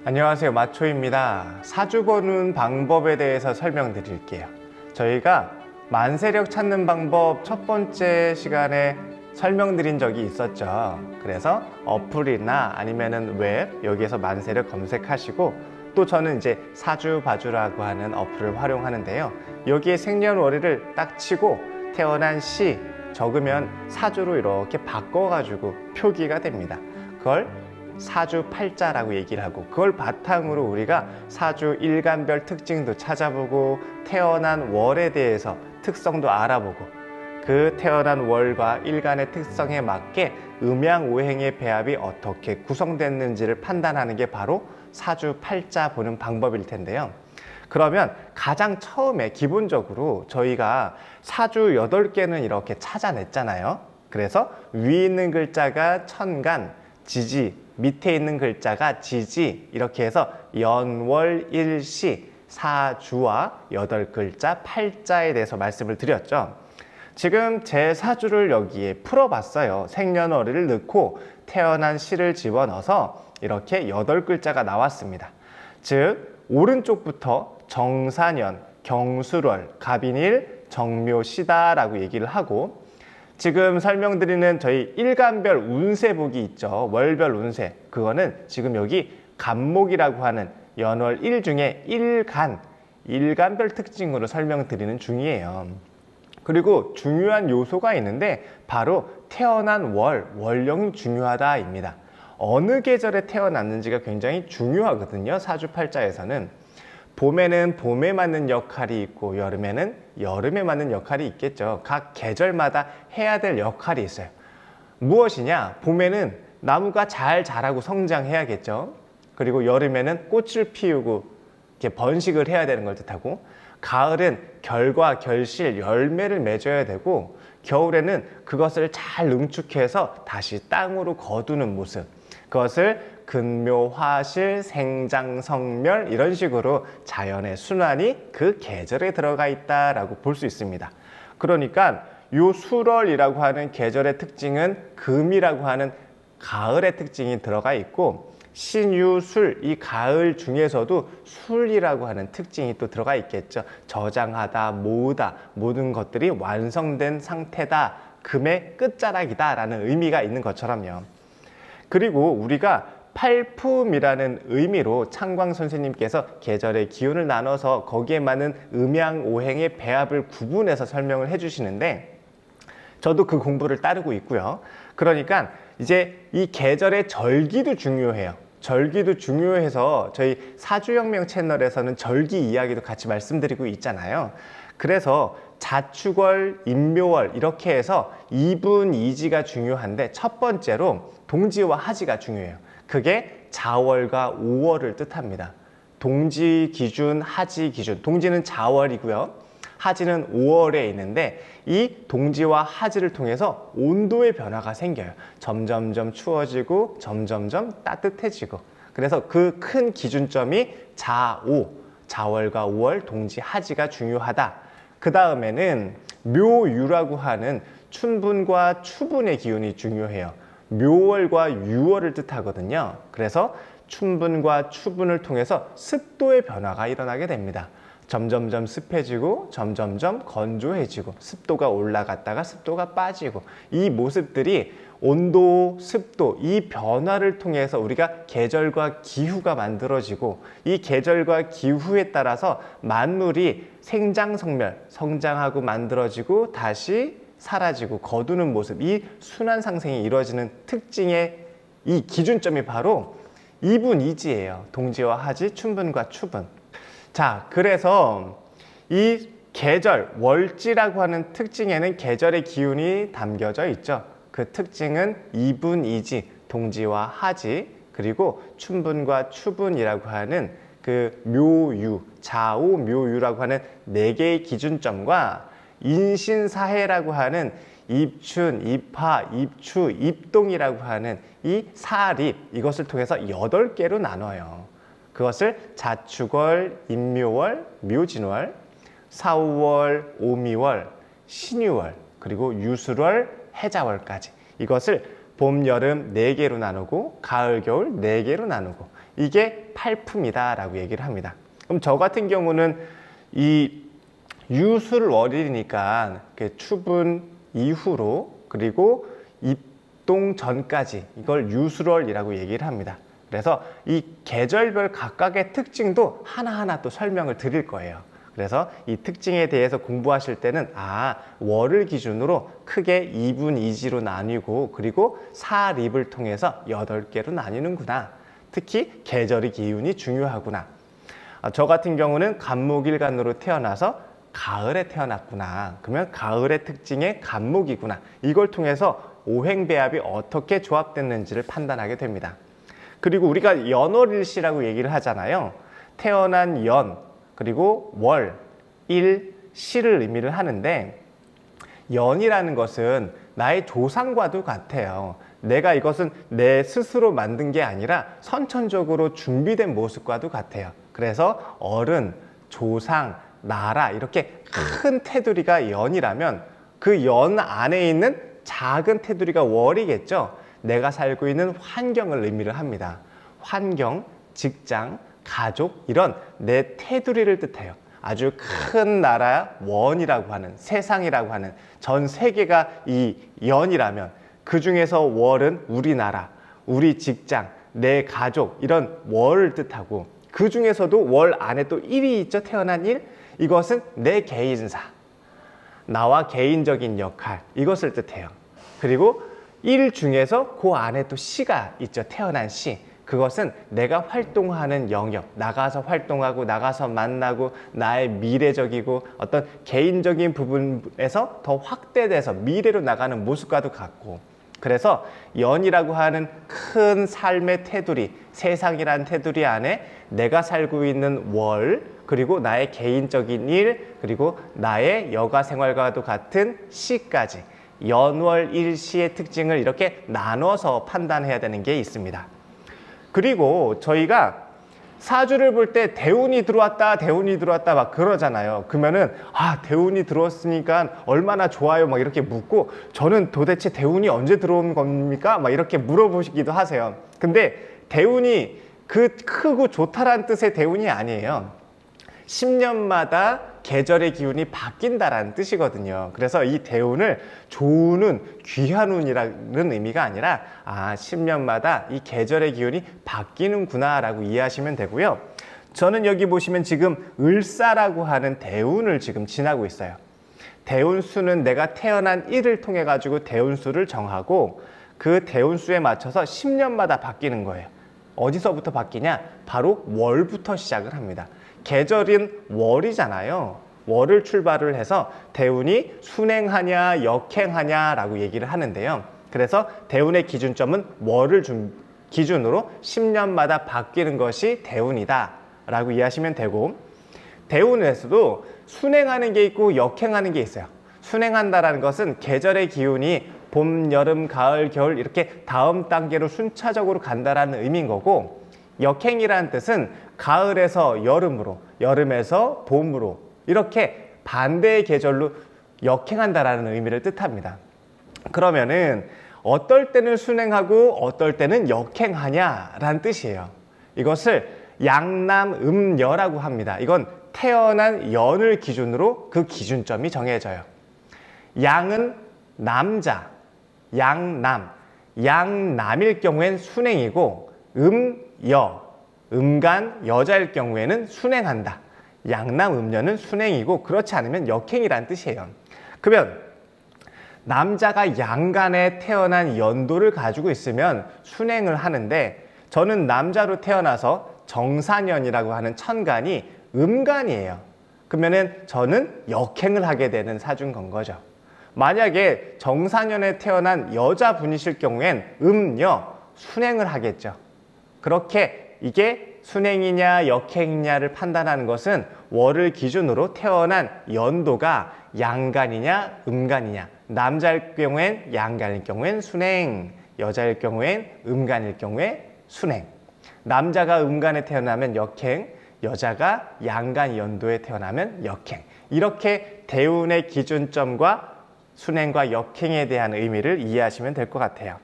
안녕하세요, 마초입니다. 사주 보는 방법에 대해서 설명드릴게요. 저희가 만세력 찾는 방법 첫 번째 시간에 설명드린 적이 있었죠. 그래서 어플이나 아니면은 웹 여기에서 만세력 검색하시고, 또 저는 이제 사주바주라고 하는 어플을 활용하는데요. 여기에 생년월일을 딱 치고 태어난 시 적으면 사주로 이렇게 바꿔가지고 표기가 됩니다. 그걸 사주팔자라고 얘기를 하고, 그걸 바탕으로 우리가 사주 일간별 특징도 찾아보고 태어난 월에 대해서 특성도 알아보고, 그 태어난 월과 일간의 특성에 맞게 음양오행의 배합이 어떻게 구성됐는지를 판단하는 게 바로 사주팔자 보는 방법일 텐데요. 그러면 가장 처음에 기본적으로 저희가 사주 8개는 이렇게 찾아냈잖아요. 그래서 위에 있는 글자가 천간, 지지, 밑에 있는 글자가 지지, 이렇게 해서 연월일시 사주와 8글자 팔자에 대해서 말씀을 드렸죠. 지금 제 사주를 여기에 풀어봤어요. 생년월일을 넣고 태어난 시를 집어넣어서 이렇게 8글자가 나왔습니다. 즉 오른쪽부터 정사년, 경술월, 갑인일, 정묘시다라고 얘기를 하고, 지금 설명드리는 저희 일간별 운세북이 있죠. 월별 운세. 그거는 지금 여기 간목이라고 하는 연월 1 중에 일간별 특징으로 설명드리는 중이에요. 그리고 중요한 요소가 있는데 바로 태어난 월령이 중요하다입니다. 어느 계절에 태어났는지가 굉장히 중요하거든요. 사주팔자에서는. 봄에는 봄에 맞는 역할이 있고 여름에는 여름에 맞는 역할이 있겠죠. 각 계절마다 해야 될 역할이 있어요. 무엇이냐? 봄에는 나무가 잘 자라고 성장해야겠죠. 그리고 여름에는 꽃을 피우고 이렇게 번식을 해야 되는 걸 뜻하고, 가을은 결과, 결실, 열매를 맺어야 되고, 겨울에는 그것을 잘 응축해서 다시 땅으로 거두는 모습, 그것을 근묘, 화실, 생장, 성멸, 이런 식으로 자연의 순환이 그 계절에 들어가 있다라고 볼 수 있습니다. 그러니까 요 술월이라고 하는 계절의 특징은 금이라고 하는 가을의 특징이 들어가 있고, 신유술, 이 가을 중에서도 술이라고 하는 특징이 또 들어가 있겠죠. 저장하다, 모으다, 모든 것들이 완성된 상태다, 금의 끝자락이다 라는 의미가 있는 것처럼요. 그리고 우리가 팔품이라는 의미로 창광 선생님께서 계절의 기운을 나눠서 거기에 맞는 음양오행의 배합을 구분해서 설명을 해주시는데, 저도 그 공부를 따르고 있고요. 그러니까 이제 이 계절의 절기도 중요해요. 절기도 중요해서 저희 사주혁명 채널에서는 절기 이야기도 같이 말씀드리고 있잖아요. 그래서 자축월, 임묘월 이렇게 해서 이분이지가 중요한데, 첫 번째로 동지와 하지가 중요해요. 그게 자월과 오월을 뜻합니다. 동지 기준, 하지 기준. 동지는 자월이고요. 하지는 5월에 있는데, 이 동지와 하지를 통해서 온도의 변화가 생겨요. 점점점 추워지고 점점점 따뜻해지고. 그래서 그 큰 기준점이 자오, 자월과 5월, 동지, 하지가 중요하다. 그 다음에는 묘유라고 하는 춘분과 추분의 기운이 중요해요. 묘월과 유월을 뜻하거든요. 그래서 춘분과 추분을 통해서 습도의 변화가 일어나게 됩니다. 점점점 습해지고 점점점 건조해지고, 습도가 올라갔다가 습도가 빠지고, 이 모습들이 온도, 습도, 이 변화를 통해서 우리가 계절과 기후가 만들어지고, 이 계절과 기후에 따라서 만물이 생장성멸, 성장하고 만들어지고 다시 사라지고 거두는 모습, 이 순환 상생이 이루어지는 특징의 이 기준점이 바로 이분이지예요. 동지와 하지, 춘분과 추분. 자, 그래서 이 계절, 월지라고 하는 특징에는 계절의 기운이 담겨져 있죠. 그 특징은 이분이지, 동지와 하지, 그리고 춘분과 추분이라고 하는 그 묘유, 자오, 묘유라고 하는 4개의 기준점과 인신사해라고 하는 입춘, 입하, 입추, 입동이라고 하는 이 사립, 이것을 통해서 8개로 나눠요. 그것을 자축월, 임묘월, 묘진월, 사우월, 오미월, 신유월, 그리고 유술월, 해자월까지, 이것을 봄, 여름 4개로 나누고 가을, 겨울 4개로 나누고, 이게 팔품이다라고 얘기를 합니다. 그럼 저 같은 경우는 이 유술월이니까 추분 이후로 그리고 입동 전까지 이걸 유술월이라고 얘기를 합니다. 그래서 이 계절별 각각의 특징도 하나하나 또 설명을 드릴 거예요. 그래서 이 특징에 대해서 공부하실 때는 월을 기준으로 크게 2분 2지로 나뉘고 그리고 사립을 통해서 8개로 나뉘는구나. 특히 계절의 기운이 중요하구나. 저 같은 경우는 간목일간으로 태어나서 가을에 태어났구나. 그러면 가을의 특징의 간목이구나. 이걸 통해서 오행배합이 어떻게 조합됐는지를 판단하게 됩니다. 그리고 우리가 연월일시라고 얘기를 하잖아요. 태어난 연, 그리고 월, 일, 시를 의미를 하는데 연이라는 것은 나의 조상과도 같아요. 내가 이것은 내 스스로 만든 게 아니라 선천적으로 준비된 모습과도 같아요. 그래서 어른, 조상, 나라 이렇게 큰 테두리가 연이라면 그 연 안에 있는 작은 테두리가 월이겠죠. 내가 살고 있는 환경을 의미를 합니다. 환경, 직장, 가족 이런 내 테두리를 뜻해요. 아주 큰 나라 원이라고 하는 세상이라고 하는 전 세계가 이 연이라면 그 중에서 월은 우리나라, 우리 직장, 내 가족 이런 월을 뜻하고 그 중에서도 월 안에 또 일이 있죠. 태어난 일. 이것은 내 개인사, 나와 개인적인 역할 이것을 뜻해요. 그리고 일 중에서 그 안에 또 시가 있죠. 태어난 시. 그것은 내가 활동하는 영역, 나가서 활동하고 나가서 만나고 나의 미래적이고 어떤 개인적인 부분에서 더 확대돼서 미래로 나가는 모습과도 같고 그래서 연이라고 하는 큰 삶의 테두리, 세상이란 테두리 안에 내가 살고 있는 월, 그리고 나의 개인적인 일, 그리고 나의 여가 생활과도 같은 시까지 연월 일시의 특징을 이렇게 나눠서 판단해야 되는 게 있습니다. 그리고 저희가 사주를 볼 때 대운이 들어왔다 막 그러잖아요. 그러면은 대운이 들어왔으니까 얼마나 좋아요 막 이렇게 묻고 저는 도대체 대운이 언제 들어온 겁니까? 막 이렇게 물어보시기도 하세요. 근데 대운이 그 크고 좋다라는 뜻의 대운이 아니에요. 10년마다 계절의 기운이 바뀐다라는 뜻이거든요. 그래서 이 대운을 좋은 운, 귀한 운이라는 의미가 아니라 10년마다 이 계절의 기운이 바뀌는구나 라고 이해하시면 되고요. 저는 여기 보시면 지금 을사라고 하는 대운을 지금 지나고 있어요. 대운수는 내가 태어난 일을 통해 가지고 대운수를 정하고 그 대운수에 맞춰서 10년마다 바뀌는 거예요. 어디서부터 바뀌냐? 바로 월부터 시작을 합니다. 계절은 월이잖아요. 월을 출발을 해서 대운이 순행하냐 역행하냐 라고 얘기를 하는데요. 그래서 대운의 기준점은 월을 기준으로 10년마다 바뀌는 것이 대운이다 라고 이해하시면 되고 대운에서도 순행하는 게 있고 역행하는 게 있어요. 순행한다라는 것은 계절의 기운이 봄, 여름, 가을, 겨울 이렇게 다음 단계로 순차적으로 간다라는 의미인 거고 역행이라는 뜻은 가을에서 여름으로, 여름에서 봄으로 이렇게 반대의 계절로 역행한다라는 의미를 뜻합니다. 그러면은 어떨 때는 순행하고 어떨 때는 역행하냐라는 뜻이에요. 이것을 양남음여라고 합니다. 이건 태어난 연을 기준으로 그 기준점이 정해져요. 양은 남자, 양남, 양남일 경우엔 순행이고 음여, 음간, 여자일 경우에는 순행한다. 양남, 음녀는 순행이고 그렇지 않으면 역행이라는 뜻이에요. 그러면 남자가 양간에 태어난 연도를 가지고 있으면 순행을 하는데 저는 남자로 태어나서 정사년이라고 하는 천간이 음간이에요. 그러면은 저는 역행을 하게 되는 사주인 건 거죠. 만약에 정사년에 태어난 여자분이실 경우엔 음여, 순행을 하겠죠. 그렇게 이게 순행이냐 역행이냐를 판단하는 것은 월을 기준으로 태어난 연도가 양간이냐 음간이냐, 남자일 경우엔 양간일 경우엔 순행, 여자일 경우엔 음간일 경우에 순행. 남자가 음간에 태어나면 역행, 여자가 양간 연도에 태어나면 역행. 이렇게 대운의 기준점과 순행과 역행에 대한 의미를 이해하시면 될 것 같아요.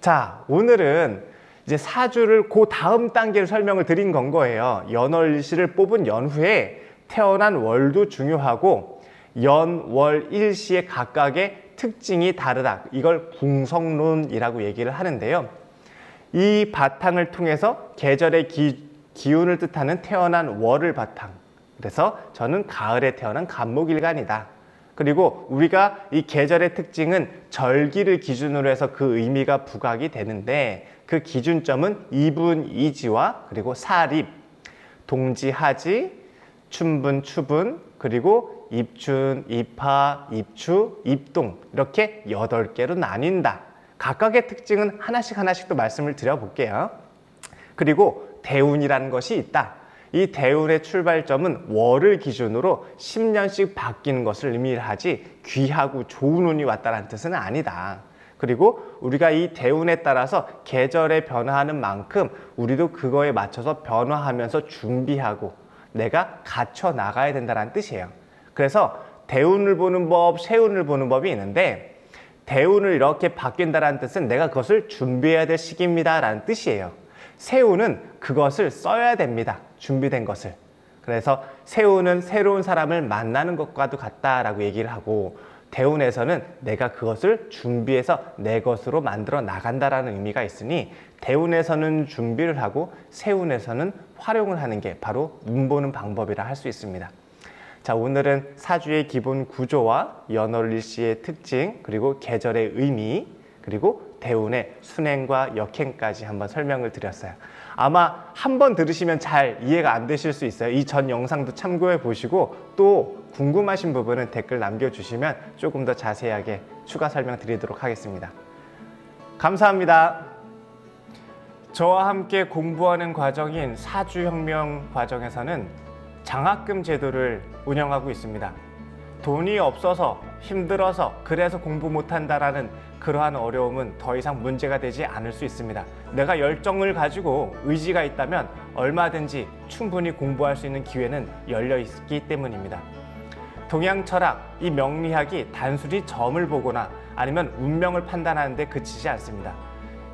자, 오늘은 이제 사주를 그 다음 단계를 설명을 드린 건 거예요. 연월일시를 뽑은 연후에 태어난 월도 중요하고 연, 월, 일시의 각각의 특징이 다르다. 이걸 궁성론이라고 얘기를 하는데요. 이 바탕을 통해서 계절의 기운을 뜻하는 태어난 월을 바탕. 그래서 저는 가을에 태어난 간목일간이다. 그리고 우리가 이 계절의 특징은 절기를 기준으로 해서 그 의미가 부각이 되는데 그 기준점은 이분, 이지와 그리고 사립, 동지, 하지, 춘분, 추분, 그리고 입춘, 입하, 입추, 입동 이렇게 8개로 나뉜다. 각각의 특징은 하나씩 또 말씀을 드려볼게요. 그리고 대운이라는 것이 있다. 이 대운의 출발점은 월을 기준으로 10년씩 바뀌는 것을 의미하지 귀하고 좋은 운이 왔다는 뜻은 아니다. 그리고 우리가 이 대운에 따라서 계절에 변화하는 만큼 우리도 그거에 맞춰서 변화하면서 준비하고 내가 갖춰 나가야 된다는 뜻이에요. 그래서 대운을 보는 법, 세운을 보는 법이 있는데 대운을 이렇게 바뀐다는 뜻은 내가 그것을 준비해야 될 시기입니다 라는 뜻이에요. 세운은 그것을 써야 됩니다. 준비된 것을. 그래서 세운은 새로운 사람을 만나는 것과도 같다라고 얘기를 하고 대운에서는 내가 그것을 준비해서 내 것으로 만들어 나간다라는 의미가 있으니 대운에서는 준비를 하고 세운에서는 활용을 하는 게 바로 운 보는 방법이라 할 수 있습니다. 자, 오늘은 사주의 기본 구조와 연월일시의 특징, 그리고 계절의 의미, 그리고 대운의 순행과 역행까지 한번 설명을 드렸어요. 아마 한번 들으시면 잘 이해가 안 되실 수 있어요. 이 전 영상도 참고해 보시고 또 궁금하신 부분은 댓글 남겨주시면 조금 더 자세하게 추가 설명 드리도록 하겠습니다. 감사합니다. 저와 함께 공부하는 과정인 사주혁명 과정에서는 장학금 제도를 운영하고 있습니다. 돈이 없어서 힘들어서 그래서 공부 못한다라는 그러한 어려움은 더 이상 문제가 되지 않을 수 있습니다. 내가 열정을 가지고 의지가 있다면 얼마든지 충분히 공부할 수 있는 기회는 열려 있기 때문입니다. 동양 철학, 이 명리학이 단순히 점을 보거나 아니면 운명을 판단하는 데 그치지 않습니다.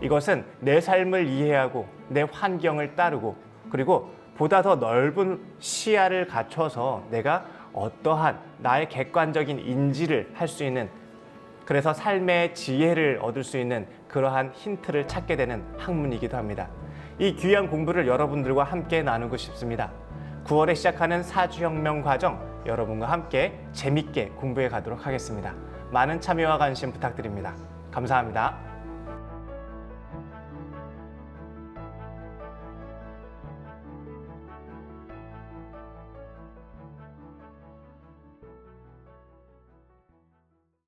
이것은 내 삶을 이해하고 내 환경을 따르고 그리고 보다 더 넓은 시야를 갖춰서 내가 어떠한 나의 객관적인 인지를 할 수 있는, 그래서 삶의 지혜를 얻을 수 있는 그러한 힌트를 찾게 되는 학문이기도 합니다. 이 귀한 공부를 여러분들과 함께 나누고 싶습니다. 9월에 시작하는 사주혁명 과정, 여러분과 함께 재밌게 공부해 가도록 하겠습니다. 많은 참여와 관심 부탁드립니다. 감사합니다.